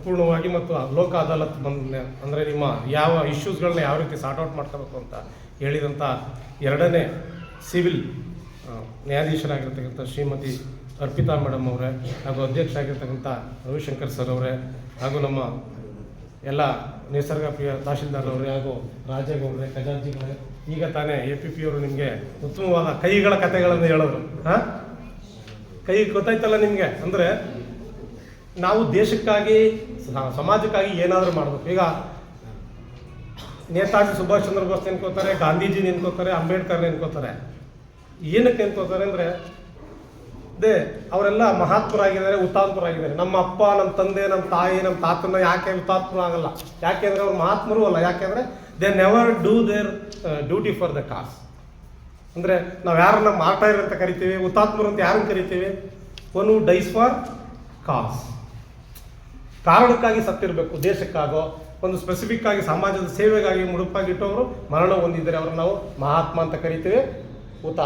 ಪೂರ್ಣವಾಗಿ ಮತ್ತು ಲೋಕ ಅದಾಲತ್ ಅಂದರೆ ನಿಮ್ಮ ಯಾವ ಇಶ್ಯೂಸ್ಗಳನ್ನ ಯಾವ ರೀತಿ ಸಾರ್ಟ್ ಔಟ್ ಮಾಡ್ಕೋಬೇಕು ಅಂತ ಹೇಳಿದಂಥ ಎರಡನೇ ಸಿವಿಲ್ ನ್ಯಾಯಾಧೀಶರಾಗಿರ್ತಕ್ಕಂಥ ಶ್ರೀಮತಿ ಅರ್ಪಿತಾ ಮೇಡಮ್ ಅವರೇ, ಹಾಗೂ ಅಧ್ಯಕ್ಷ ಆಗಿರ್ತಕ್ಕಂಥ ರವಿಶಂಕರ್ ಸರ್ ಅವರೇ, ಹಾಗೂ ನಮ್ಮ ಎಲ್ಲ ನಿಸರ್ಗ ಪ್ರಿಯ ತಹಶೀಲ್ದಾರ್ ಅವರೇ, ಹಾಗೂ ರಾಜೇಗೌಡರೇ, ಖಜಾಂಚಿಗಳೇ, ಈಗ ತಾನೇ APP ಅವರು ನಿಮಗೆ ಉತ್ತಮವಾದ ಕೈಗಳ ಕಥೆಗಳನ್ನು ಹೇಳಿದ್ರು. ಕೈ ಗೊತ್ತಾಯ್ತಲ್ಲ ನಿಮಗೆ? ಅಂದರೆ ನಾವು ದೇಶಕ್ಕಾಗಿ ಸಮಾಜಕ್ಕಾಗಿ ಏನಾದರೂ ಮಾಡಬೇಕು. ಈಗ ನೇತಾಜಿ ಸುಭಾಷ್ ಚಂದ್ರ ಬೋಸ್ ನೆನ್ಕೋತಾರೆ, ಗಾಂಧೀಜಿ ನೆನ್ಕೋತಾರೆ, ಅಂಬೇಡ್ಕರ್ ನೆನ್ಕೋತಾರೆ. ಏನಕ್ಕೆ ನೆನ್ಕೋತಾರೆ ಅಂದರೆ ಅವರೆಲ್ಲ ಮಹಾತ್ಮರಾಗಿದ್ದಾರೆ, ಹುತಾತ್ಮರಾಗಿದ್ದಾರೆ. ನಮ್ಮ ಅಪ್ಪ, ನಮ್ಮ ತಂದೆ, ನಮ್ಮ ತಾಯಿ, ನಮ್ಮ ತಾತನ ಯಾಕೆ ಹುತಾತ್ಮರು ಆಗಲ್ಲ? ಯಾಕೆಂದರೆ ಅವ್ರು ಮಹಾತ್ಮರು ಅಲ್ಲ. ಯಾಕೆಂದರೆ they never do their duty for the ಕಾಸ್. ಅಂದರೆ ನಾವು ಯಾರನ್ನ ಮಾರ್ಟೈರ್ ಅಂತ ಕರಿತೀವಿ, ಹುತಾತ್ಮರು ಅಂತ ಯಾರನ್ನು ಕರಿತೀವಿ? ಒನ್ ಹೂ ಡೈಸ್ ಫಾರ್ ಕಾಸ್. ಕಾರಣಕ್ಕಾಗಿ ಸತ್ತಿರಬೇಕು, ದೇಶಕ್ಕಾಗೋ ಒಂದು ಸ್ಪೆಸಿಫಿಕ್ ಆಗಿ ಸಮಾಜದ ಸೇವೆಗಾಗಿ ಮುಡುಪಾಗಿಟ್ಟವರು ಮರಣ ಹೊಂದಿದ್ದಾರೆ. ಅವ್ರನ್ನ ನಾವು ಮಹಾತ್ಮ ಅಂತ ಕರಿತೀವಿ, ಹುತಾತ್ಮ.